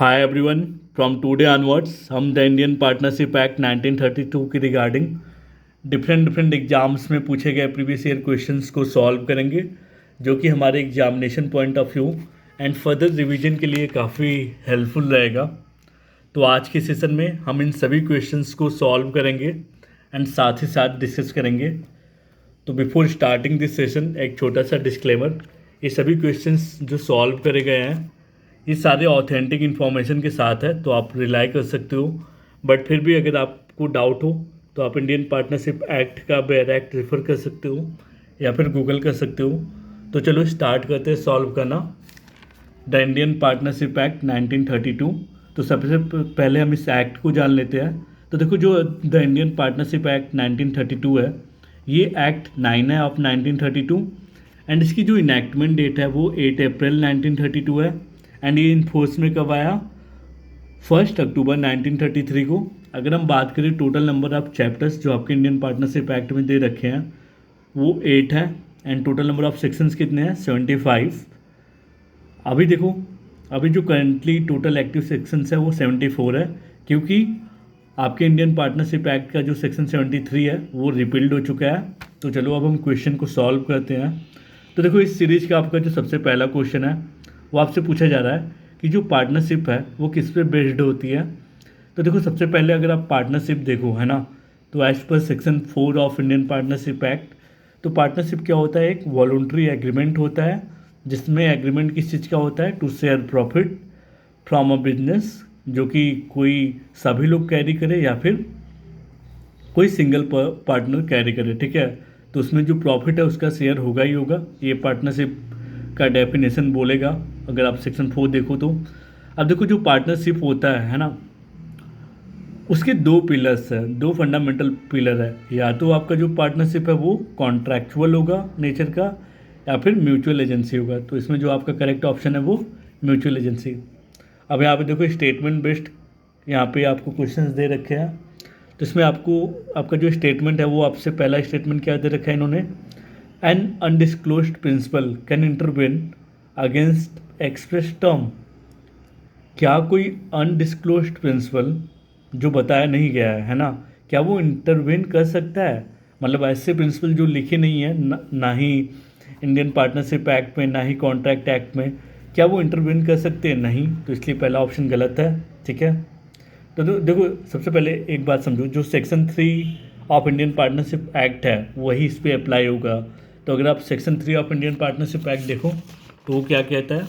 Hi everyone, from today onwards हम the Indian partnership act 1932 की regarding different exams में पूछे गए प्रीवियस ईयर क्वेश्चंस को सॉल्व करेंगे, जो कि हमारे examination point of view and further revision के लिए काफ़ी हेल्पफुल रहेगा। तो आज के सेशन में हम इन सभी क्वेश्चंस को सॉल्व करेंगे एंड साथ ही साथ डिस्कस करेंगे। तो बिफोर स्टार्टिंग दिस सेशन एक छोटा सा डिस्क्लेमर, ये सभी क्वेश्चंस जो सॉल्व करे गए हैं ये सारे ऑथेंटिक इन्फॉर्मेशन के साथ है, तो आप रिलाई कर सकते हो। बट फिर भी अगर आपको डाउट हो तो आप इंडियन पार्टनरशिप एक्ट का बेयर एक्ट रेफर कर सकते हो या फिर गूगल कर सकते हो। तो चलो स्टार्ट करते हैं सॉल्व करना। The Indian partnership act 1932। तो सबसे पहले हम इस एक्ट को जान लेते हैं। तो देखो, जो द इंडियन पार्टनरशिप एक्ट 1932 है, ये एक्ट 9 है ऑफ 1932 एंड इसकी जो इनैक्टमेंट डेट है वो 8 अप्रैल 1932 है एंड ये इन्फोर्स में कब आया? 1 अक्टूबर 1933 को। अगर हम बात करें टोटल नंबर ऑफ चैप्टर्स जो आपके इंडियन पार्टनरशिप एक्ट में दे रखे हैं वो 8 है and total number of sections कितने हैं? 75। अभी देखो, अभी जो करंटली टोटल एक्टिव सेक्शंस है वो 74 है, क्योंकि आपके इंडियन पार्टनरशिप एक्ट का जो सेक्शन 73 है वो रिपील्ड हो चुका है। तो चलो अब हम क्वेश्चन को सॉल्व करते हैं। तो देखो, इस सीरीज का आपका जो सबसे पहला क्वेश्चन है वो आपसे पूछा जा रहा है कि जो पार्टनरशिप है वो किस पे बेस्ड होती है। तो देखो, सबसे पहले अगर आप पार्टनरशिप देखो, है ना, तो as per section 4 of Indian partnership act, तो पार्टनरशिप क्या होता है? एक वॉलंटरी एग्रीमेंट होता है, जिसमें एग्रीमेंट किस चीज़ का होता है? To share profit from a business, जो कि कोई सभी लोग कैरी करे या फिर कोई सिंगल पार्टनर कैरी करे, ठीक है। तो उसमें जो प्रॉफिट है उसका शेयर होगा ही होगा। ये पार्टनरशिप का डेफिनेशन बोलेगा अगर आप सेक्शन 4 देखो तो। अब देखो, जो पार्टनरशिप होता है ना, उसके दो पिलर्स हैं, दो फंडामेंटल पिलर है। या तो आपका जो पार्टनरशिप है वो कॉन्ट्रैक्चुअल होगा नेचर का या फिर म्यूचुअल एजेंसी होगा। तो इसमें जो आपका करेक्ट ऑप्शन है वो म्यूचुअल एजेंसी। अब यहाँ पे देखो, स्टेटमेंट बेस्ड यहाँ पे आपको क्वेश्चंस दे रखे हैं। तो इसमें आपको आपका जो स्टेटमेंट है वो आपसे पहला स्टेटमेंट क्या दे रखा है इन्होंने? An undisclosed principal can intervene against express term. क्या कोई अनडिस्क्लोज्ड प्रिंसिपल जो बताया नहीं गया है ना, क्या वो इंटरवेन कर सकता है? मतलब ऐसे प्रिंसिपल जो लिखे नहीं है ना ही इंडियन पार्टनरशिप एक्ट में ना ही कॉन्ट्रैक्ट एक्ट में, क्या वो इंटरवेन कर सकते हैं? नहीं। तो इसलिए पहला ऑप्शन गलत है, ठीक है। तो देखो, सबसे पहले एक बात समझो, जो section 3 of Indian partnership act है वही इस पर अप्लाई होगा। तो अगर आप section 3 of Indian partnership act देखो तो वो क्या कहता है?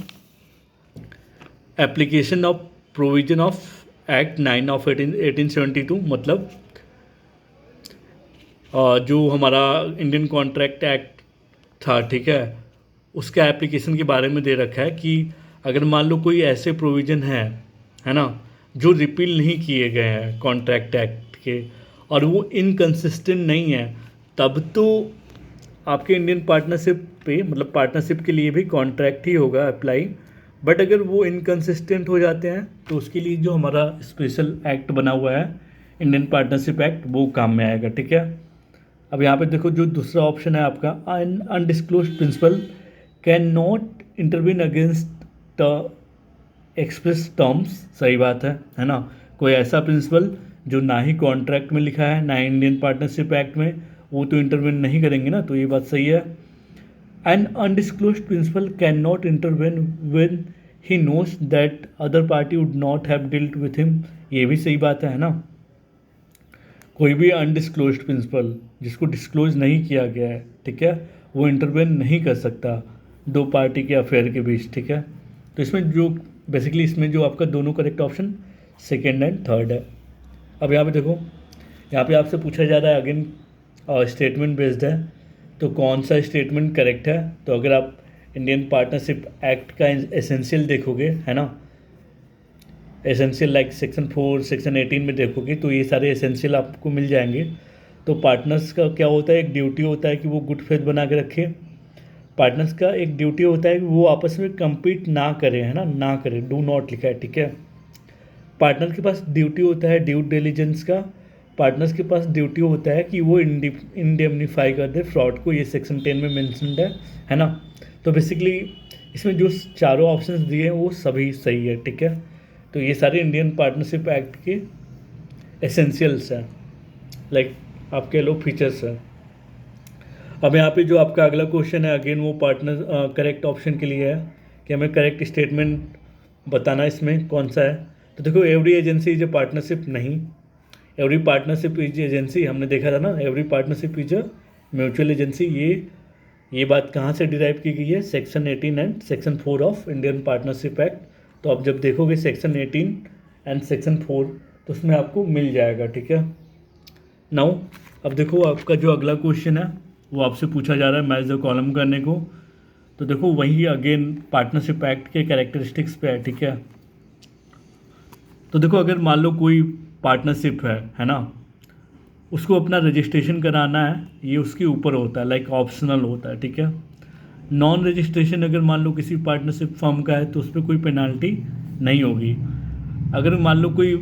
Application of provision of act 9 of 1872, मतलब जो हमारा इंडियन कॉन्ट्रैक्ट एक्ट था, ठीक है, उसका एप्लीकेशन के बारे में दे रखा है कि अगर मान लो कोई ऐसे प्रोविज़न है ना, जो रिपील नहीं किए गए हैं कॉन्ट्रैक्ट एक्ट के और वो इनकंसिस्टेंट नहीं है, तब तो आपके इंडियन पार्टनरशिप पे, मतलब पार्टनरशिप के लिए भी कॉन्ट्रैक्ट ही होगा अप्लाई। बट अगर वो इनकंसिस्टेंट हो जाते हैं तो उसके लिए जो हमारा स्पेशल एक्ट बना हुआ है इंडियन पार्टनरशिप एक्ट, वो काम में आएगा, ठीक है। अब यहाँ पे देखो, जो दूसरा ऑप्शन है आपका, undisclosed principal can not intervene against the express terms. सही बात है ना। कोई ऐसा प्रिंसिपल जो ना ही कॉन्ट्रैक्ट में लिखा है ना इंडियन पार्टनरशिप एक्ट में, वो तो इंटरवेन नहीं करेंगे ना, तो ये बात सही है। An undisclosed principal can not intervene when he knows that other party would not have dealt with him. ये भी सही बात है ना। कोई भी अनडिस्क्लोज्ड प्रिंसिपल जिसको डिस्क्लोज नहीं किया गया है, ठीक है, वो इंटरवेन नहीं कर सकता दो पार्टी के अफेयर के बीच, ठीक है। तो इसमें जो बेसिकली इसमें जो आपका दोनों correct option second and third है। अब यहाँ पे देखो, यहाँ पे आपसे पूछा जा रहा है अगेन स्टेटमेंट बेस्ड है, तो कौन सा स्टेटमेंट करेक्ट है? तो अगर आप इंडियन पार्टनरशिप एक्ट का एसेंशियल देखोगे, है ना, एसेंशियल लाइक सेक्शन 4 सेक्शन 18 में देखोगे तो ये सारे एसेंशियल आपको मिल जाएंगे। तो पार्टनर्स का क्या होता है? एक ड्यूटी होता है कि वो गुड फेथ बना के रखे। पार्टनर्स का एक ड्यूटी होता है कि वो आपस में कम्पीट ना करें, है ना, ना करें, डू नॉट लिखा है, ठीक है। पार्टनर के पास ड्यूटी होता है ड्यू डिलिजेंस का। पार्टनर्स के पास ड्यूटी होता है कि वो इंडेमनीफाई कर दे फ्रॉड को, ये सेक्शन 10 में मेंशन्ड है ना। तो बेसिकली इसमें जो चारों ऑप्शंस दिए हैं वो सभी सही है, ठीक है। तो ये सारे इंडियन पार्टनरशिप एक्ट के एसेंशियल्स हैं, लाइक आप कह लो फीचर्स हैं। अब यहाँ पे जो आपका अगला क्वेश्चन है अगेन वो पार्टनर करेक्ट ऑप्शन के लिए है कि हमें करेक्ट स्टेटमेंट बताना इसमें कौन सा है। तो देखो every agency is a partnership नहीं, एवरी पार्टनरशिप इज एजेंसी हमने देखा था ना, every partnership is a mutual agency. ये बात कहाँ से डिराइव की गई है, section 18 and section 4 of Indian partnership act. तो आप जब देखोगे सेक्शन 18 एंड सेक्शन 4 तो उसमें आपको मिल जाएगा, ठीक है। नाउ अब देखो आपका जो अगला क्वेश्चन है वो आपसे पूछा जा रहा है मैच द कॉलम करने को। तो देखो वही अगेन पार्टनरशिप एक्ट के कैरेक्टरिस्टिक्स पे है, ठीक है। तो देखो अगर मान लो कोई पार्टनरशिप है ना, उसको अपना रजिस्ट्रेशन कराना है, ये उसके ऊपर होता है, लाइक ऑप्शनल होता है, ठीक है। नॉन रजिस्ट्रेशन अगर मान लो किसी पार्टनरशिप फर्म का है तो उस पर कोई पेनाल्टी नहीं होगी। अगर मान लो कोई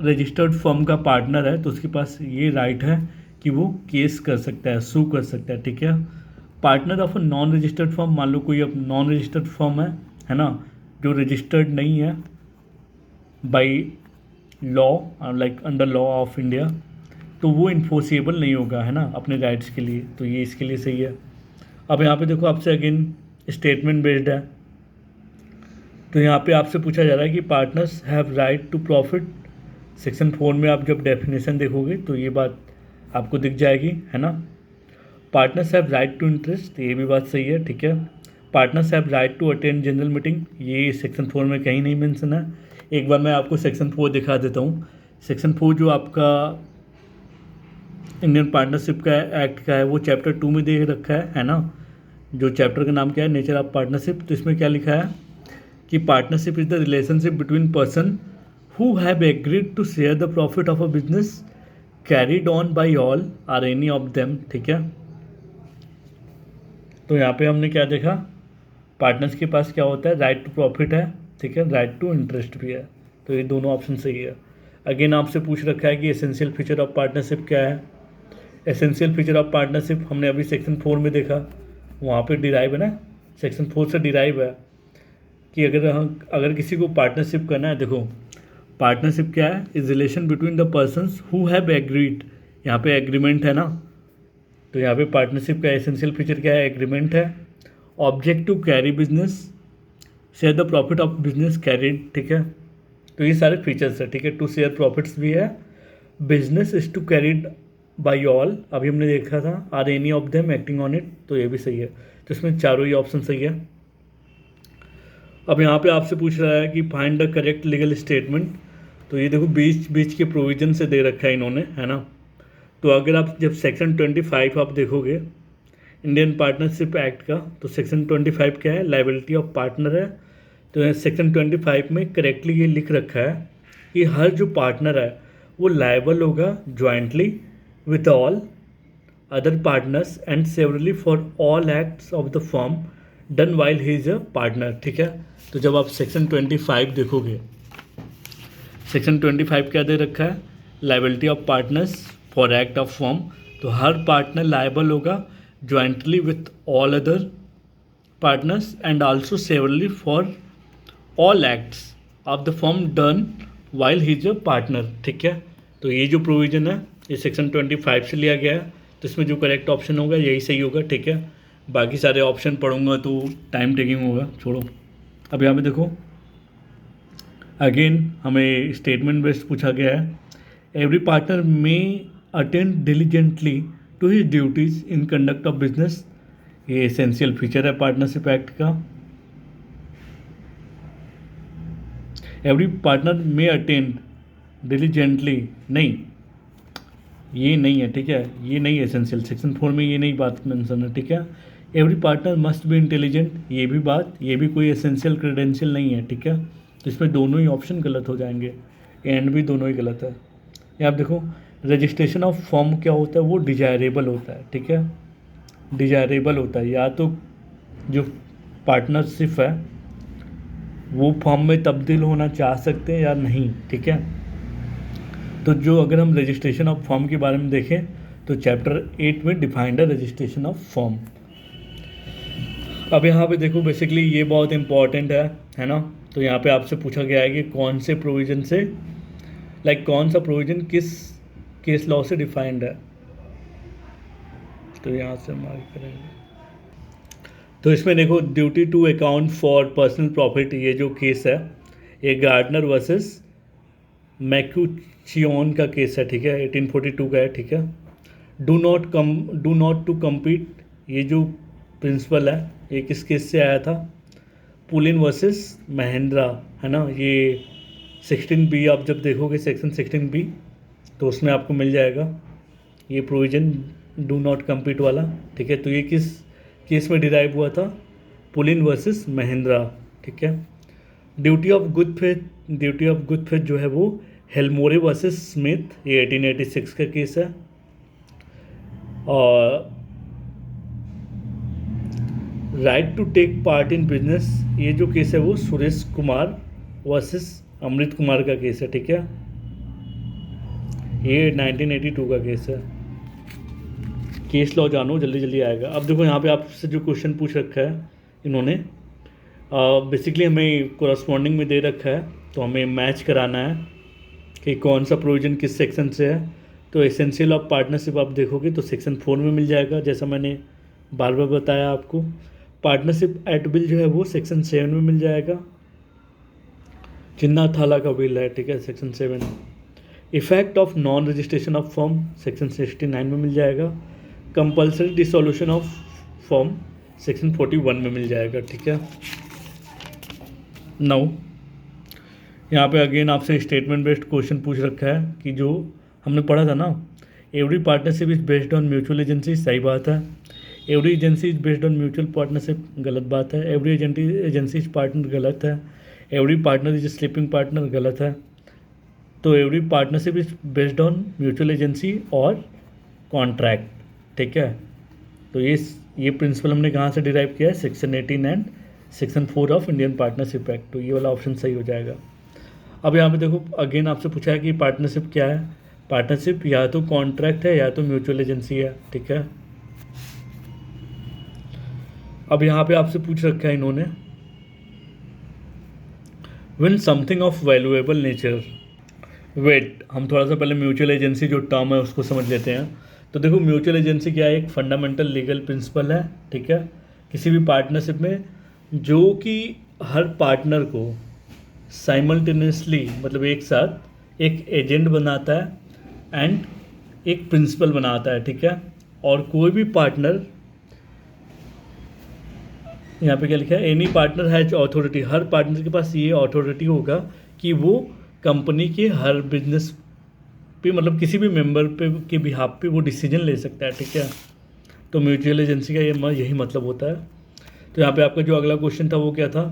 रजिस्टर्ड फर्म का पार्टनर है तो उसके पास ये राइट है कि वो केस कर सकता है, सू कर सकता है, ठीक है। Partner of a non registered firm, मान लो कोई अब नॉन रजिस्टर्ड फर्म है ना, जो रजिस्टर्ड नहीं है by law, like under law of India, तो वो इन्फोर्सेबल नहीं होगा, है ना, अपने राइट्स के लिए। तो ये इसके लिए सही है। अब यहाँ पे देखो आपसे अगेन स्टेटमेंट बेस्ड है। तो यहाँ पे आपसे पूछा जा रहा है कि partners have right to profit. Section 4 में आप जब डेफिनेशन देखोगे तो ये बात आपको दिख जाएगी, है ना। Partners have right to interest, ये भी बात सही है, ठीक है। Partners have right to attend general meeting, ये सेक्शन 4 में कहीं नहीं मेंशन है। एक बार मैं आपको सेक्शन 4 दिखा देता हूँ। सेक्शन 4 जो आपका इंडियन पार्टनरशिप का एक्ट का है वो चैप्टर 2 में दे रखा है ना। जो चैप्टर का नाम क्या है, नेचर ऑफ पार्टनरशिप। तो इसमें क्या लिखा है कि partnership is the relationship between person who have agreed to share the profit of a business carried on by all or any of them, ठीक है। तो यहाँ पे हमने क्या देखा, पार्टनर्स के पास क्या होता है, राइट टू प्रॉफिट है, ठीक है, राइट टू इंटरेस्ट भी है। तो ये दोनों ऑप्शन सही है। अगेन आपसे पूछ रखा है कि एसेंशियल फीचर ऑफ पार्टनरशिप क्या है। एसेंशियल फीचर ऑफ पार्टनरशिप हमने अभी सेक्शन 4 में देखा, वहाँ पे डिराइव है ना, सेक्शन 4 से डिराइव है कि अगर किसी को पार्टनरशिप करना है, देखो पार्टनरशिप क्या है, is relation between the persons who have agreed, यहाँ पे एग्रीमेंट है ना। तो यहाँ पे पार्टनरशिप का एसेंशियल फीचर क्या है, एग्रीमेंट है। Object to carry business, share the profit of business carried, ठीक है। तो ये सारे फीचर्स है, ठीक है। टू शेयर प्रॉफिट्स भी है, business is to carried by all, अभी हमने देखा था, or any of them acting on it, तो ये भी सही है। तो इसमें चारों ही ऑप्शन सही है। अब यहाँ पे आपसे पूछ रहा है कि find the correct legal statement. तो ये देखो बीच के प्रोविजन से दे रखा है इन्होंने, है ना। तो अगर आप जब सेक्शन 25 आप देखोगे इंडियन पार्टनरशिप एक्ट का, तो सेक्शन 25 क्या है, लायबिलिटी ऑफ पार्टनर है। तो सेक्शन 25 में करेक्टली ये लिख रखा है कि हर जो पार्टनर है वो लायबल होगा jointly with all other partners and severally for all acts of the firm done while he is a partner, ठीक है। तो जब आप सेक्शन 25 देखोगे, सेक्शन 25 क्या दे रखा है, liability of partners for act of firm. तो हर पार्टनर लायबल होगा jointly with all other partners and also severally for all acts of the firm done while he is a partner, ठीक है। तो ये जो प्रोविज़न है ये सेक्शन 25 से लिया गया है। तो इसमें जो करेक्ट ऑप्शन होगा यही सही होगा, ठीक है। बाकी सारे ऑप्शन पढ़ूंगा तो टाइम टेकिंग होगा, छोड़ो। अब यहाँ पे देखो अगेन हमें स्टेटमेंट बेस्ड पूछा गया है। Every partner may attend diligently to his duties in conduct of business, ये एसेंशियल फीचर है पार्टनरशिप एक्ट का। Every partner may attend diligently, नहीं ये नहीं है, ठीक है, ये नहीं एसेंशियल, सेक्शन 4 में ये नहीं बात मेंशन है, ठीक है। Every partner must be intelligent, ये भी बात, ये भी कोई एसेंशियल क्रेडेंशियल नहीं है, ठीक है। तो इसमें दोनों ही ऑप्शन गलत हो जाएंगे, एंड भी दोनों ही गलत है। ये आप देखो रजिस्ट्रेशन ऑफ फर्म क्या होता है, वो डिजायरेबल होता है, ठीक है, डिजायरेबल होता है। या तो जो पार्टनरशिप है वो फर्म में तब्दील होना चाह सकते हैं या नहीं, ठीक है। तो जो अगर हम रजिस्ट्रेशन ऑफ फर्म के बारे में देखें तो चैप्टर 8 में डिफाइंड है रजिस्ट्रेशन ऑफ फर्म। अब यहाँ पे देखो बेसिकली ये बहुत इंपॉर्टेंट है ना। तो यहाँ पे आपसे पूछा गया है कि कौन से प्रोविज़न से कौन सा प्रोविज़न किस केस लॉ से डिफाइंड है। तो यहाँ से मार्क करेंगे। तो इसमें देखो, duty to account for personal profit, ये जो केस है ये गार्डनर वर्सेस मैक्यूचियन का केस है, ठीक है, 1842 का है, ठीक है। डू नॉट टू कम्पीट, ये जो प्रिंसिपल है ये किस केस से आया था, पुलिन वर्सेस महिंद्रा, है ना। ये 16B आप जब देखोगे सेक्शन 16B तो उसमें आपको मिल जाएगा ये प्रोविज़न डू नॉट कम्पीट वाला, ठीक है। तो ये किस केस में डिराइव हुआ था, पुलिन वर्सेस महिंद्रा, ठीक है। ड्यूटी ऑफ गुड फेथ जो है वो हेलमोरे वर्सेस स्मिथ, ये 1886 का केस है। और right to take part in business, ये जो केस है वो सुरेश कुमार वर्सेस अमृत कुमार का केस है, ठीक है। ये 1982 का केस है। केस लॉ जानो, जल्दी जल्दी आएगा। अब देखो यहाँ पे आपसे जो क्वेश्चन पूछ रखा है इन्होंने, बेसिकली हमें कोरस्पॉन्डिंग में दे रखा है, तो हमें मैच कराना है कि कौन सा प्रोविज़न किस सेक्शन से है। तो एसेंशियल ऑफ पार्टनरशिप आप देखोगे तो सेक्शन 4 में मिल जाएगा, जैसा मैंने बार बार बताया आपको। पार्टनरशिप एट विल जो है वो सेक्शन 7 में मिल जाएगा, चिन्ना थाला का विल है, ठीक है, section 7। Effect of non registration of form section 69 में मिल जाएगा। Compulsory dissolution of form section 41 में मिल जाएगा, ठीक है। नाउ यहाँ पे अगेन आपसे स्टेटमेंट बेस्ड क्वेश्चन पूछ रखा है कि जो हमने पढ़ा था ना, every partnership is based on mutual agency, सही बात है। Every agency is based on mutual partnership, गलत बात है। एवरी एजेंसी इज पार्टनर, गलत है। Every partner is sleeping partner, गलत है। तो every partnership is based on mutual agency और कॉन्ट्रैक्ट, ठीक है। तो ये प्रिंसिपल हमने कहाँ से डिराइव किया है, section 18 and section 4 of Indian partnership act. तो ये वाला ऑप्शन सही हो जाएगा। अब यहाँ पे देखो अगेन आपसे पूछा है कि पार्टनरशिप क्या है। पार्टनरशिप या तो कॉन्ट्रैक्ट है या तो म्यूचुअल एजेंसी है, ठीक है। अब यहाँ पे आपसे पूछ रखा है इन्होंने, when something of valuable nature, wait हम थोड़ा सा पहले म्यूचुअल एजेंसी जो टर्म है उसको समझ लेते हैं। तो देखो म्यूचुअल एजेंसी क्या है, एक फंडामेंटल लीगल प्रिंसिपल है, ठीक है, किसी भी पार्टनरशिप में, जो कि हर पार्टनर को साइमल्टेनियसली मतलब एक साथ एक एजेंट बनाता है एंड एक प्रिंसिपल बनाता है, ठीक है। और कोई भी पार्टनर, यहाँ पे क्या लिखा है, any partner has authority, her partner के पास ये अथॉरिटी होगा कि वो कंपनी के हर बिजनेस पे मतलब किसी भी मेंबर पे के बिहाफ पे वो डिसीजन ले सकता है, ठीक है। तो म्यूचुअल एजेंसी का यही मतलब होता है। तो यहाँ पे आपका जो अगला क्वेश्चन था वो क्या था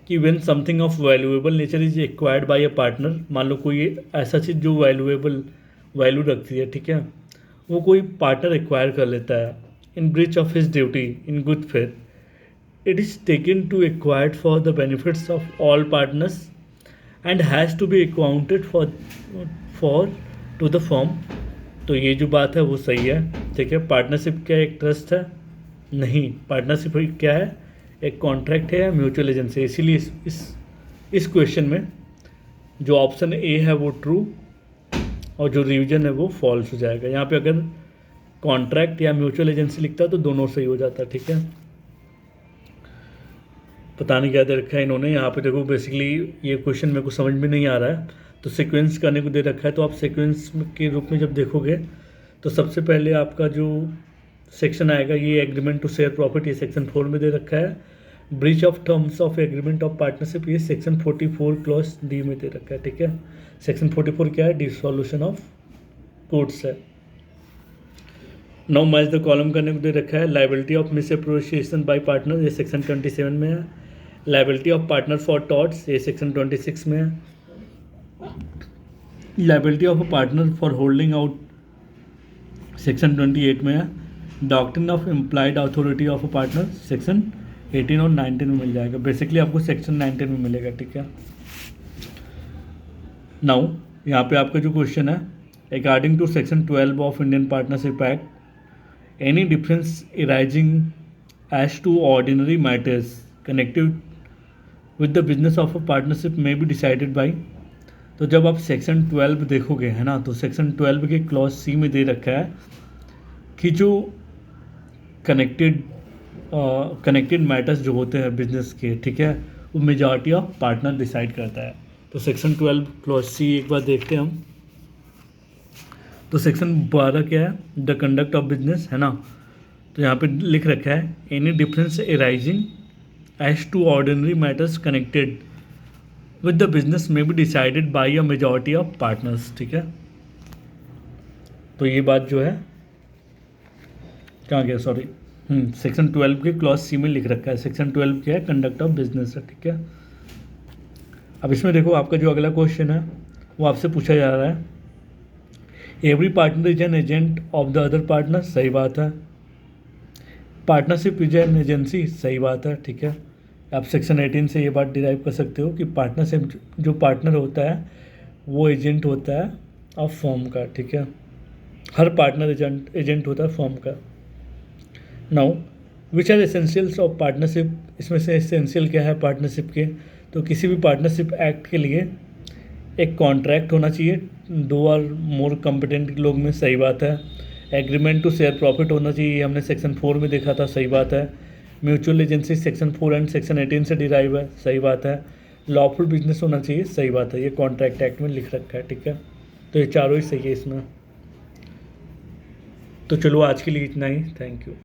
कि when something of valuable nature is acquired by a partner, मान लो कोई ऐसा चीज़ जो वैल्यू रखती है, ठीक है, वो कोई पार्टनर एक्वायर कर लेता है in breach of his duty in good faith, it is taken to acquired for the benefits of all partners and has to be accounted for to the firm। तो ये जो बात है वो सही है, ठीक है। पार्टनरशिप क्या एक ट्रस्ट है? नहीं, पार्टनरशिप क्या है, एक कॉन्ट्रैक्ट है या म्यूचुअल एजेंसी। इसीलिए इस क्वेश्चन में जो ऑप्शन ए है वो ट्रू और जो रिवीजन है वो फॉल्स हो जाएगा। यहाँ पे अगर कॉन्ट्रैक्ट या म्यूचुअल एजेंसी लिखता तो दोनों सही हो जाता, ठीक है। पता नहीं क्या दे रखा है इन्होंने यहाँ पे, देखो बेसिकली ये क्वेश्चन मेरे को समझ में नहीं आ रहा है, तो सीक्वेंस करने को दे रखा है। तो आप सीक्वेंस के रूप में जब देखोगे तो सबसे पहले आपका जो सेक्शन आएगा ये एग्रीमेंट टू शेयर प्रॉफिट, ये सेक्शन 4 में दे रखा है। Breach of terms of agreement of partnership, ये सेक्शन 44 क्लॉज डी में दे रखा है, ठीक है। सेक्शन 44 क्या है, डिसोल्यूशन ऑफ कोर्ट्स है। नाउ मैच द कॉलम करने को दे रखा है। Liability of miss appropriation bye partner, ये सेक्शन 27 में है। Liability of partner for torts, ये सेक्शन 26 में है। Liability of a partner for holding out, section 28 में है। Doctrine of implied authority of a partner, section 18 और 19 में मिल जाएगा। बेसिकली आपको सेक्शन 19 में मिलेगा, ठीक है। नाउ यहाँ पे आपका जो क्वेश्चन है, according to section 12 of Indian partnership act, any difference arising as to ordinary matters connected with the business of a partnership may be decided by. तो जब आप सेक्शन 12 देखोगे है ना, तो सेक्शन 12 के क्लॉज सी में दे रखा है कि जो कनेक्टेड मैटर्स जो होते हैं बिजनेस के, ठीक है, वो मेजॉरिटी ऑफ पार्टनर डिसाइड करता है। तो सेक्शन 12 क्लॉज सी एक बार देखते हैं हम। तो सेक्शन 12 क्या है, द कंडक्ट ऑफ बिजनेस है ना, तो यहाँ पे लिख रखा है any difference arising as to ordinary matters connected with the business में be decided by a majority of partners, ठीक है। तो ये बात जो है कहाँ गया, सॉरी, सेक्शन 12 के क्लॉज सी में लिख रखा है। सेक्शन 12 क्या है, कंडक्ट ऑफ बिजनेस है, ठीक है। अब इसमें देखो आपका जो अगला क्वेश्चन है वो आपसे पूछा जा रहा है every partner is an agent of the other partner, सही बात है। पार्टनरशिप इज एन एजेंसी, सही बात है, ठीक है। आप सेक्शन 18 से ये बात डिराइव कर सकते हो कि पार्टनरशिप जो पार्टनर होता है वो एजेंट होता है ऑफ फर्म का, ठीक है। हर पार्टनर एजेंट होता है फर्म का। Now which are essentials of partnership, इसमें से एसेंशियल क्या है पार्टनरशिप के, तो किसी भी पार्टनरशिप एक्ट के लिए एक कॉन्ट्रैक्ट होना चाहिए 2 और मोर कॉम्पिटेंट लोग में, सही बात है। एग्रीमेंट टू शेयर प्रॉफिट होना चाहिए, ये हमने सेक्शन 4 में देखा था, सही बात है। Mutual agency section 4 and section 18 से डिराइव है, सही बात है। लॉफुल बिजनेस होना चाहिए, सही बात है, ये कॉन्ट्रैक्ट एक्ट में लिख रखा है, ठीक है। तो ये चारों ही सही है इसमें। तो चलो आज के लिए इतना ही, थैंक यू।